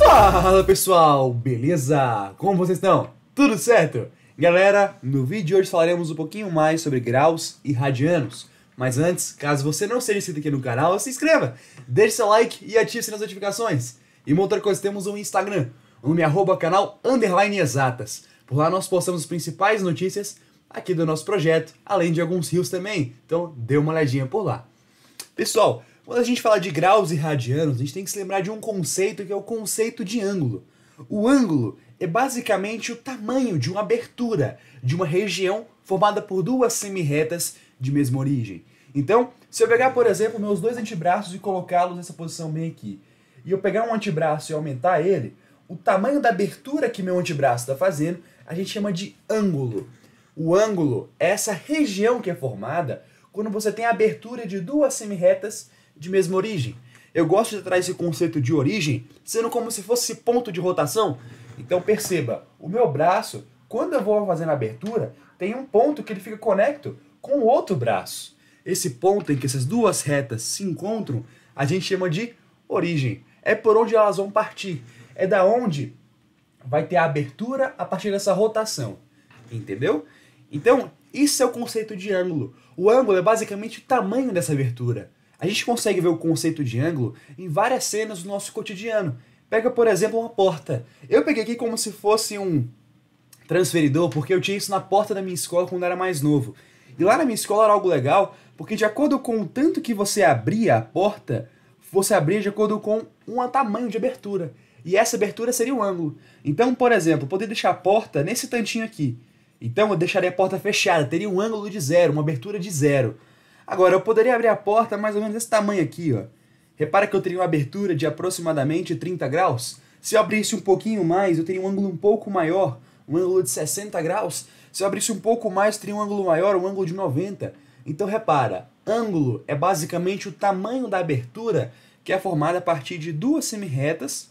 Fala pessoal, beleza? Como vocês estão? Tudo certo? Galera, no vídeo de hoje falaremos um pouquinho mais sobre graus e radianos. Mas antes, caso você não seja inscrito aqui no canal, se inscreva, deixe seu like e ative as notificações. E uma outra coisa, temos um Instagram, o nome é @canal_exatas. Por lá nós postamos as principais notícias aqui do nosso projeto, além de alguns reels também, então dê uma olhadinha por lá. Pessoal, quando a gente fala de graus e radianos, a gente tem que se lembrar de um conceito que é o conceito de ângulo. O ângulo é basicamente o tamanho de uma abertura de uma região formada por duas semi-retas de mesma origem. Então, se eu pegar, por exemplo, meus dois antebraços e colocá-los nessa posição bem aqui, e eu pegar um antebraço e aumentar ele, o tamanho da abertura que meu antebraço está fazendo, a gente chama de ângulo. O ângulo é essa região que é formada quando você tem a abertura de duas semi-retas de mesma origem. Eu gosto de trazer esse conceito de origem sendo como se fosse ponto de rotação. Então perceba, o meu braço, quando eu vou fazendo a abertura, tem um ponto que ele fica conecto com o outro braço. Esse ponto em que essas duas retas se encontram, a gente chama de origem. É por onde elas vão partir. É da onde vai ter a abertura a partir dessa rotação. Entendeu? Então, isso é o conceito de ângulo. O ângulo é basicamente o tamanho dessa abertura. A gente consegue ver o conceito de ângulo em várias cenas do nosso cotidiano. Pega, por exemplo, uma porta. Eu peguei aqui como se fosse um transferidor, porque eu tinha isso na porta da minha escola quando era mais novo. E lá na minha escola era algo legal, porque de acordo com o tanto que você abria a porta, você abria de acordo com um tamanho de abertura. E essa abertura seria o ângulo. Então, por exemplo, eu poderia deixar a porta nesse tantinho aqui. Então eu deixaria a porta fechada, teria um ângulo de zero, uma abertura de zero. Agora, eu poderia abrir a porta mais ou menos desse tamanho aqui, ó. Repara que eu teria uma abertura de aproximadamente 30 graus. Se eu abrisse um pouquinho mais, eu teria um ângulo um pouco maior, um ângulo de 60 graus. Se eu abrisse um pouco mais, eu teria um ângulo maior, um ângulo de 90. Então, repara, ângulo é basicamente o tamanho da abertura que é formada a partir de duas semi-retas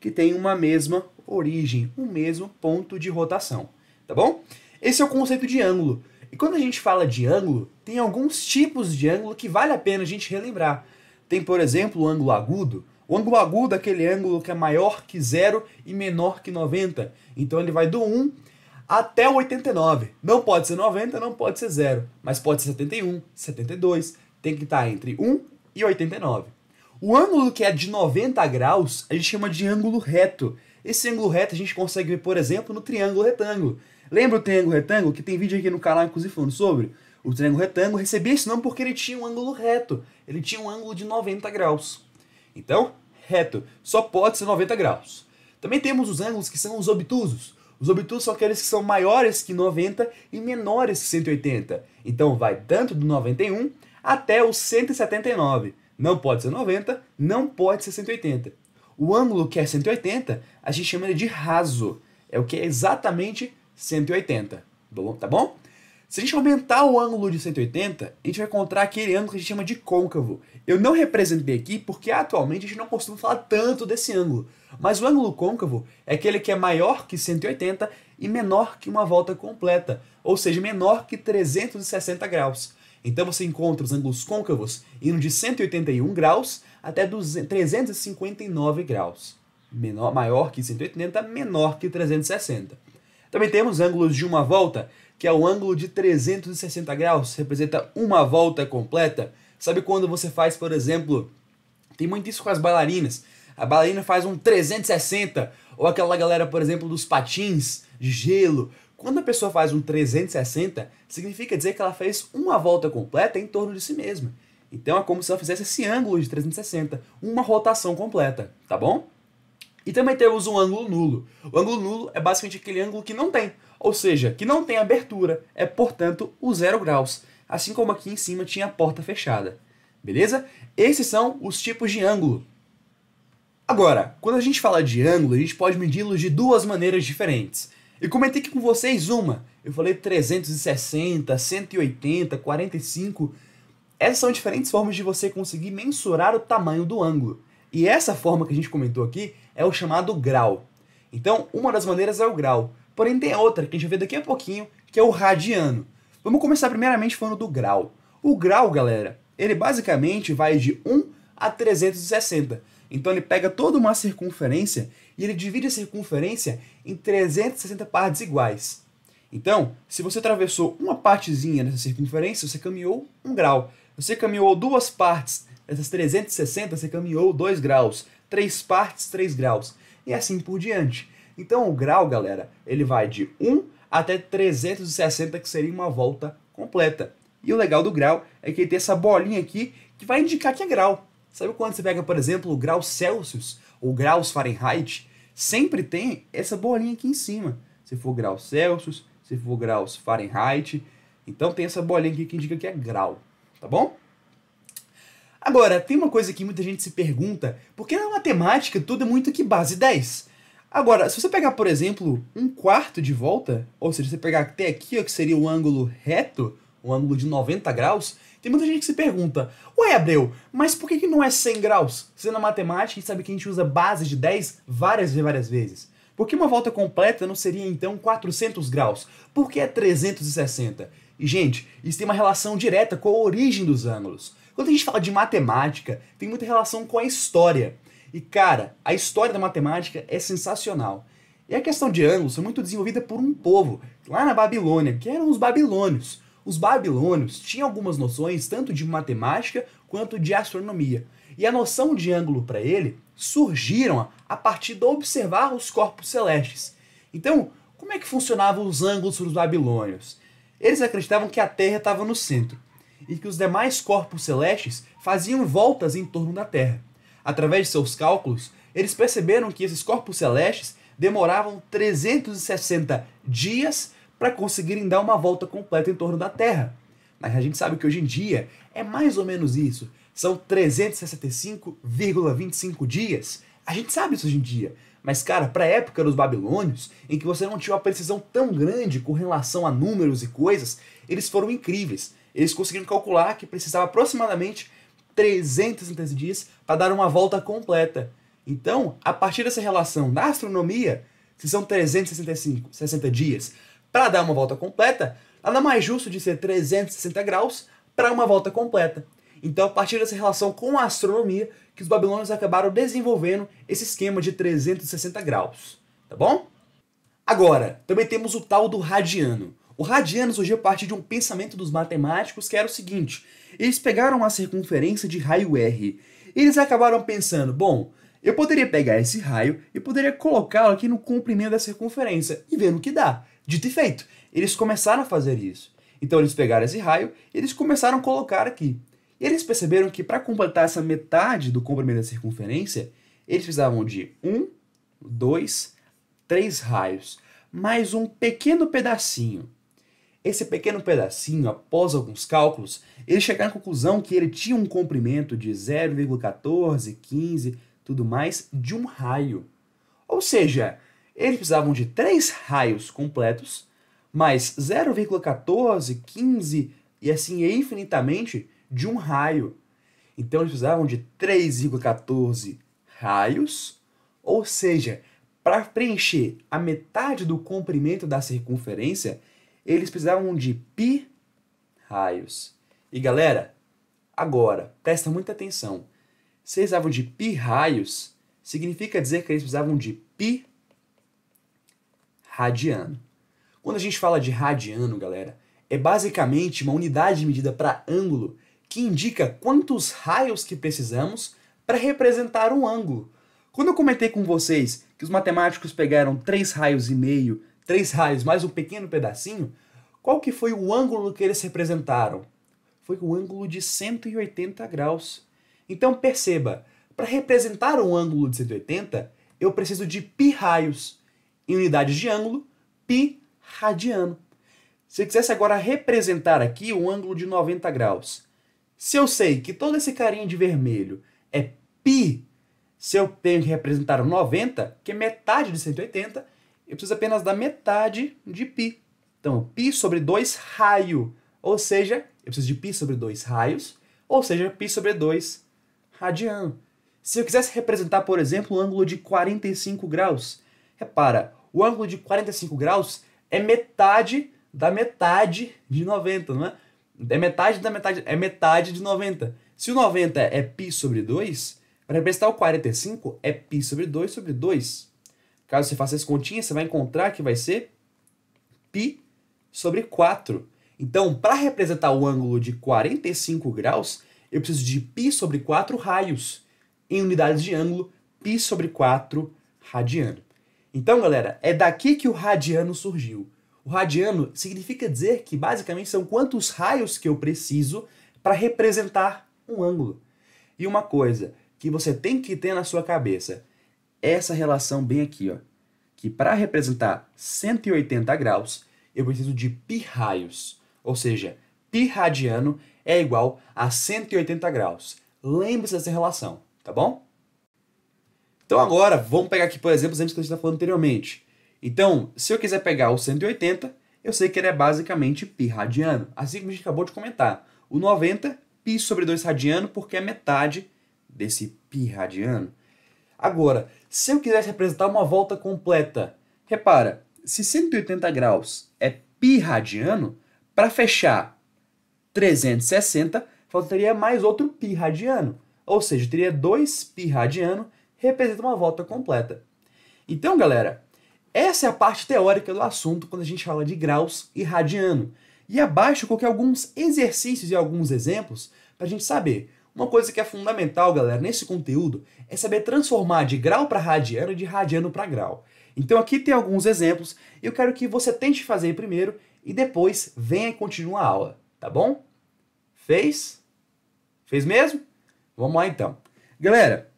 que têm uma mesma origem, um mesmo ponto de rotação. Tá bom? Esse é o conceito de ângulo. E quando a gente fala de ângulo, tem alguns tipos de ângulo que vale a pena a gente relembrar. Tem, por exemplo, o ângulo agudo. O ângulo agudo é aquele ângulo que é maior que 0 e menor que 90. Então ele vai do 1 até o 89. Não pode ser 90, não pode ser 0, mas pode ser 71, 72. Tem que estar entre 1 e 89. O ângulo que é de 90 graus, a gente chama de ângulo reto. Esse ângulo reto a gente consegue ver, por exemplo, no triângulo retângulo. Lembra o triângulo retângulo, que tem vídeo aqui no canal, inclusive, falando sobre? O triângulo retângulo recebia esse nome porque ele tinha um ângulo reto. Ele tinha um ângulo de 90 graus. Então, reto só pode ser 90 graus. Também temos os ângulos que são os obtusos. Os obtusos são aqueles que são maiores que 90 e menores que 180. Então, vai tanto do 91 até o 179. Não pode ser 90, não pode ser 180. O ângulo que é 180, a gente chama ele de raso. É o que é exatamente 180, tá bom? Se a gente aumentar o ângulo de 180, a gente vai encontrar aquele ângulo que a gente chama de côncavo. Eu não representei aqui porque atualmente a gente não costuma falar tanto desse ângulo. Mas o ângulo côncavo é aquele que é maior que 180 e menor que uma volta completa, ou seja, menor que 360 graus. Então você encontra os ângulos côncavos indo de 181 graus até 359 graus. Maior que 180, menor que 360. Também temos ângulos de uma volta, que é o ângulo de 360 graus, representa uma volta completa. Sabe quando você faz, por exemplo, tem muito isso com as bailarinas. A bailarina faz um 360, ou aquela galera, por exemplo, dos patins de gelo. Quando a pessoa faz um 360, significa dizer que ela fez uma volta completa em torno de si mesma. Então é como se ela fizesse esse ângulo de 360, uma rotação completa, tá bom? E também temos um ângulo nulo. O ângulo nulo é basicamente aquele ângulo que não tem, ou seja, que não tem abertura, é, portanto, o 0 graus, assim como aqui em cima tinha a porta fechada. Beleza? Esses são os tipos de ângulo. Agora, quando a gente fala de ângulo, a gente pode medi-los de duas maneiras diferentes. Eu comentei aqui com vocês uma, eu falei 360, 180, 45. Essas são diferentes formas de você conseguir mensurar o tamanho do ângulo. E essa forma que a gente comentou aqui é o chamado grau. Então, uma das maneiras é o grau. Porém, tem outra que a gente vai ver daqui a pouquinho, que é o radiano. Vamos começar primeiramente falando do grau. O grau, galera, ele basicamente vai de 1 a 360. Então ele pega toda uma circunferência e ele divide a circunferência em 360 partes iguais. Então, se você atravessou uma partezinha dessa circunferência, você caminhou 1 grau. Você caminhou 2 partes dessas 360, você caminhou 2 graus. 3 partes, 3 graus. E assim por diante. Então o grau, galera, ele vai de 1 até 360, que seria uma volta completa. E o legal do grau é que ele tem essa bolinha aqui que vai indicar que é grau. Sabe quando você pega, por exemplo, o graus Celsius ou graus Fahrenheit? Sempre tem essa bolinha aqui em cima. Se for graus Celsius, se for graus Fahrenheit. Então tem essa bolinha aqui que indica que é grau. Tá bom? Agora, tem uma coisa que muita gente se pergunta, porque na matemática tudo é muito que base 10. Agora, se você pegar, por exemplo, 1/4 de volta, ou seja, você pegar até aqui, ó, que seria um ângulo reto, um ângulo de 90 graus, tem muita gente que se pergunta, ué, Abreu, mas por que não é 100 graus? Se na matemática a gente sabe que a gente usa base de 10 várias vezes. Por que uma volta completa não seria, então, 400 graus? Por que é 360? E, gente, isso tem uma relação direta com a origem dos ângulos. Quando a gente fala de matemática, tem muita relação com a história. E, cara, a história da matemática é sensacional. E a questão de ângulos foi muito desenvolvida por um povo, lá na Babilônia, que eram os babilônios. Os babilônios tinham algumas noções tanto de matemática quanto de astronomia. E a noção de ângulo para ele surgiram a partir de observar os corpos celestes. Então, como é que funcionavam os ângulos para os babilônios? Eles acreditavam que a Terra estava no centro e que os demais corpos celestes faziam voltas em torno da Terra. Através de seus cálculos, eles perceberam que esses corpos celestes demoravam 360 dias para conseguirem dar uma volta completa em torno da Terra. Mas a gente sabe que hoje em dia é mais ou menos isso. São 365,25 dias. A gente sabe isso hoje em dia. Mas, cara, para a época dos babilônios, em que você não tinha uma precisão tão grande com relação a números e coisas, eles foram incríveis. Eles conseguiram calcular que precisava aproximadamente 360 dias para dar uma volta completa. Então, a partir dessa relação da astronomia, se são 360 dias para dar uma volta completa, nada mais justo de ser 360 graus para uma volta completa. Então, a partir dessa relação com a astronomia, que os babilônios acabaram desenvolvendo esse esquema de 360 graus. Tá bom? Agora, também temos o tal do radiano. O radiano surgiu a partir de um pensamento dos matemáticos que era o seguinte: eles pegaram uma circunferência de raio R. E eles acabaram pensando, bom, eu poderia pegar esse raio e poderia colocá-lo aqui no comprimento da circunferência e ver no que dá. Dito e feito, eles começaram a fazer isso. Então eles pegaram esse raio e eles começaram a colocar aqui. E eles perceberam que para completar essa metade do comprimento da circunferência, eles precisavam de 1, 2, 3 raios, mais um pequeno pedacinho. Esse pequeno pedacinho, após alguns cálculos, eles chegaram à conclusão que ele tinha um comprimento de 0,14, 15, tudo mais, de um raio. Ou seja, eles precisavam de 3 raios completos, mais 0,14, 15 e assim infinitamente de um raio. Então eles precisavam de 3,14 raios, ou seja, para preencher a metade do comprimento da circunferência, eles precisavam de π raios. E galera, agora, presta muita atenção. Se eles precisavam de π raios, significa dizer que eles precisavam de π radiano. Quando a gente fala de radiano, galera, é basicamente uma unidade de medida para ângulo que indica quantos raios que precisamos para representar um ângulo. Quando eu comentei com vocês que os matemáticos pegaram 3 raios e meio, 3 raios mais um pequeno pedacinho, qual que foi o ângulo que eles representaram? Foi o ângulo de 180 graus. Então perceba, para representar um ângulo de 180, eu preciso de π raios. Em unidades de ângulo, π radiano. Se eu quisesse agora representar aqui um ângulo de 90 graus, se eu sei que todo esse carinha de vermelho é π, se eu tenho que representar 90, que é metade de 180, eu preciso apenas da metade de π. Então, π sobre 2 raio, ou seja, eu preciso de π sobre 2 raios, ou seja, π sobre 2 radiano. Se eu quisesse representar, por exemplo, um ângulo de 45 graus, repara, o ângulo de 45 graus é metade da metade de 90, não é? É metade da metade, é metade de 90. Se o 90 é π sobre 2, Para representar o 45, é π sobre 2 sobre 2. Caso você faça essa continha, você vai encontrar que vai ser π sobre 4. Então, para representar o ângulo de 45 graus, eu preciso de π sobre 4 raios. Em unidades de ângulo, π sobre 4 radiano. Então, galera, é daqui que o radiano surgiu. O radiano significa dizer que, basicamente, são quantos raios que eu preciso para representar um ângulo. E uma coisa que você tem que ter na sua cabeça, essa relação bem aqui, ó, que para representar 180 graus, eu preciso de π raios. Ou seja, π radiano é igual a 180 graus. Lembre-se dessa relação, tá bom? Então agora, vamos pegar aqui, por exemplo, os exemplos que a gente está falando anteriormente. Então, se eu quiser pegar o 180, eu sei que ele é basicamente π radiano. Assim como a gente acabou de comentar. O 90, π sobre 2 radiano, porque é metade desse π radiano. Agora, se eu quisesse representar uma volta completa, repara, se 180 graus é π radiano, para fechar 360, faltaria mais outro π radiano. Ou seja, teria 2 π radiano, representa uma volta completa. Então, galera, essa é a parte teórica do assunto quando a gente fala de graus e radiano. E abaixo eu coloquei alguns exercícios e alguns exemplos para a gente saber. Uma coisa que é fundamental, galera, nesse conteúdo é saber transformar de grau para radiano e de radiano para grau. Então aqui tem alguns exemplos, eu quero que você tente fazer primeiro e depois venha e continue a aula, tá bom? Fez? Fez mesmo? Vamos lá então. Galera,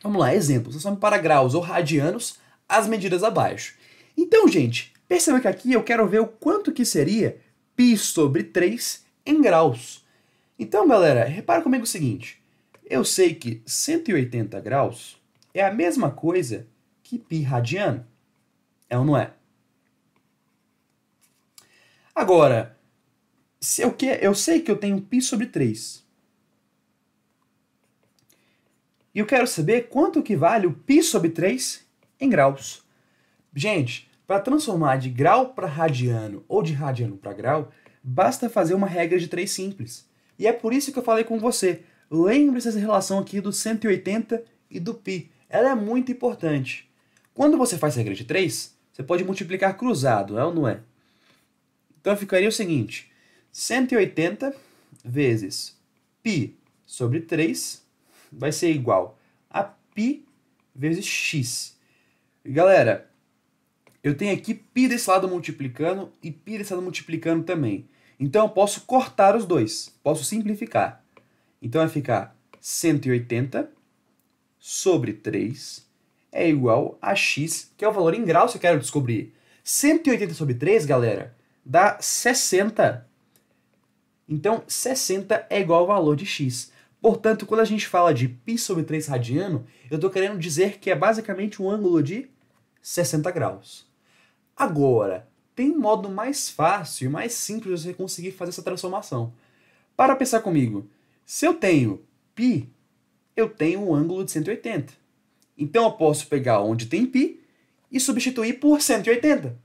vamos lá, exemplos. Nós vamos para graus ou radianos, as medidas abaixo. Então, gente, perceba que aqui eu quero ver o quanto que seria π sobre 3 em graus. Então, galera, repara comigo o seguinte. Eu sei que 180 graus é a mesma coisa que π radiano. É ou não é? Agora, eu sei que eu tenho π sobre 3. E eu quero saber quanto que vale o π sobre 3 em graus. Gente, para transformar de grau para radiano ou de radiano para grau, basta fazer uma regra de 3 simples. E é por isso que eu falei com você. Lembre-se dessa relação aqui do 180 e do π. Ela é muito importante. Quando você faz regra de 3, você pode multiplicar cruzado, é ou não é? Então ficaria o seguinte, 180 vezes π sobre 3 vai ser igual a π vezes x. E, galera, eu tenho aqui π desse lado multiplicando e π desse lado multiplicando também. Então eu posso cortar os dois, posso simplificar. Então vai ficar 180 sobre 3 é igual a x, que é o valor em graus que eu quero descobrir. 180 sobre 3, galera, dá 60. Então 60 é igual ao valor de x. Portanto, quando a gente fala de π sobre 3 radiano, eu estou querendo dizer que é basicamente um ângulo de 60 graus. Agora, tem um modo mais fácil e mais simples de você conseguir fazer essa transformação. Para pensar comigo, se eu tenho π, eu tenho um ângulo de 180. Então eu posso pegar onde tem π e substituir por 180.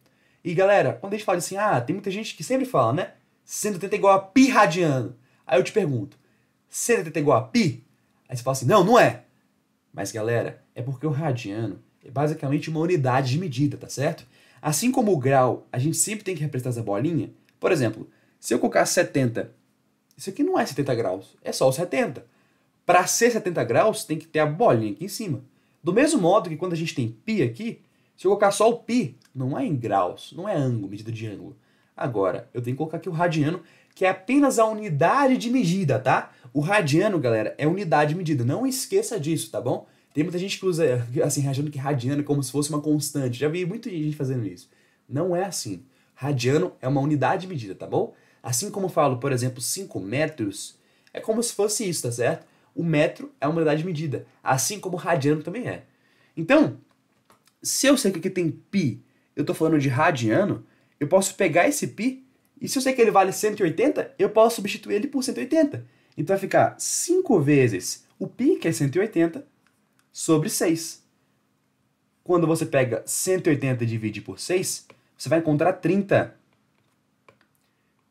E galera, quando a gente fala assim, tem muita gente que sempre fala, né? 180 é igual a π radiano. Aí eu te pergunto, 180 é igual a π? Aí você fala assim, não, não é. Mas galera, é porque o radiano é basicamente uma unidade de medida, tá certo? Assim como o grau, a gente sempre tem que representar essa bolinha. Por exemplo, se eu colocar 70, isso aqui não é 70 graus, é só o 70. Para ser 70 graus, tem que ter a bolinha aqui em cima. Do mesmo modo que quando a gente tem π aqui, se eu colocar só o π, não é em graus, não é ângulo, medida de ângulo. Agora, eu tenho que colocar aqui o radiano, que é apenas a unidade de medida, tá? O radiano, galera, é unidade de medida. Não esqueça disso, tá bom? Tem muita gente que usa, assim, achando que radiano é como se fosse uma constante. Já vi muita gente fazendo isso. Não é assim. Radiano é uma unidade de medida, tá bom? Assim como eu falo, por exemplo, 5 metros, é como se fosse isso, tá certo? O metro é uma unidade de medida, assim como o radiano também é. Então, se eu sei que aqui tem π, eu estou falando de radiano, eu posso pegar esse π, e se eu sei que ele vale 180, eu posso substituir ele por 180. Então vai ficar 5 vezes o π, que é 180, sobre 6. Quando você pega 180 e divide por 6, você vai encontrar 30.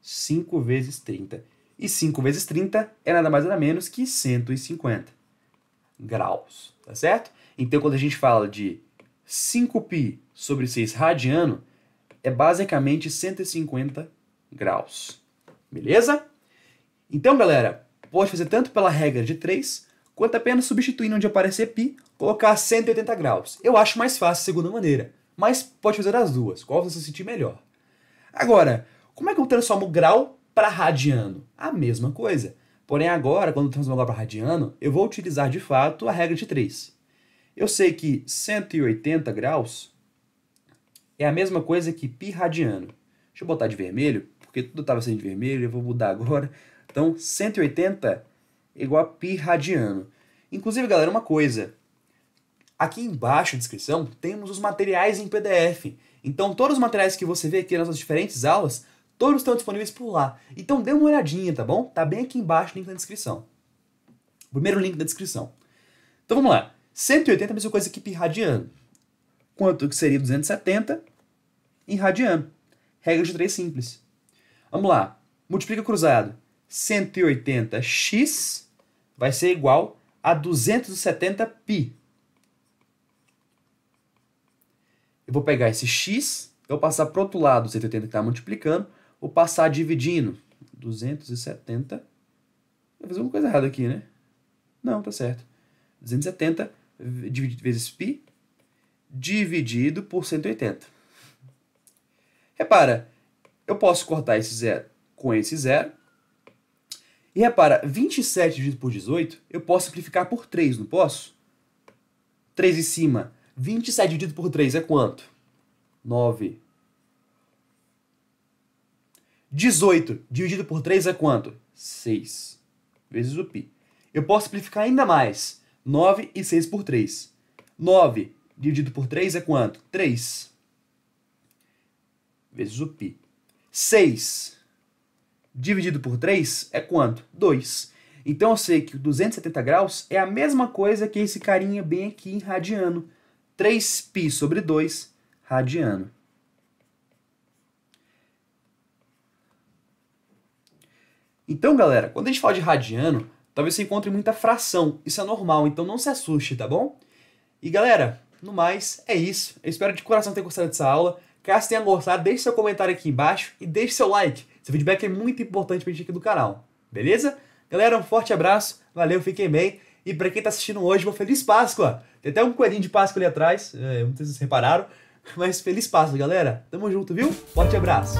5 vezes 30. E 5 vezes 30 é nada mais nada menos que 150. graus, tá certo? Então, quando a gente fala de 5π sobre 6 radiano, é basicamente 150 graus, beleza? Então, galera, pode fazer tanto pela regra de 3, quanto apenas substituindo onde aparecer π, colocar 180 graus. Eu acho mais fácil a segunda maneira, mas pode fazer as duas, qual você se sentir melhor. Agora, como é que eu transformo grau para radiano? A mesma coisa. Porém, agora, quando eu transformo grau para radiano, eu vou utilizar de fato a regra de 3. Eu sei que 180 graus é a mesma coisa que π radiano. Deixa eu botar de vermelho, porque tudo estava sendo de vermelho, eu vou mudar agora. Então, 180 é igual a π radiano. Inclusive, galera, uma coisa. Aqui embaixo na descrição temos os materiais em PDF. Então, todos os materiais que você vê aqui nas nossas diferentes aulas, todos estão disponíveis por lá. Então, dê uma olhadinha, tá bom? Tá bem aqui embaixo o link na descrição. Primeiro link da descrição. Então, vamos lá. 180 é a mesma coisa que π radiano. Quanto que seria 270 em radiano. Regra de 3 simples. Vamos lá. Multiplica cruzado. 180x vai ser igual a 270π. Eu vou pegar esse x, eu vou passar para o outro lado, 180 que está multiplicando, vou passar dividindo 270. Vou fazer uma coisa errada aqui, né? Não, tá certo. 270 vezes π dividido por 180. Repara, eu posso cortar esse zero com esse zero. E repara, 27 dividido por 18, eu posso simplificar por 3, não posso? 3 em cima. 27 dividido por 3 é quanto? 9. 18 dividido por 3 é quanto? 6 vezes o π. Eu posso simplificar ainda mais. 9 e 6 por 3. 9 dividido por 3 é quanto? 3 vezes o π. 6 dividido por 3 é quanto? 2. Então eu sei que o 270 graus é a mesma coisa que esse carinha bem aqui em radiano. 3π sobre 2 radiano. Então, galera, quando a gente fala de radiano, talvez você encontre muita fração. Isso é normal, então não se assuste, tá bom? E, galera, no mais, é isso. Eu espero de coração ter gostado dessa aula. Caso tenha gostado, deixe seu comentário aqui embaixo e deixe seu like. Seu feedback é muito importante pra gente aqui do canal. Beleza? Galera, um forte abraço. Valeu, fiquem bem. E pra quem tá assistindo hoje, uma Feliz Páscoa! Tem até um coelhinho de Páscoa ali atrás, não sei se vocês repararam, mas Feliz Páscoa, galera! Tamo junto, viu? Forte abraço!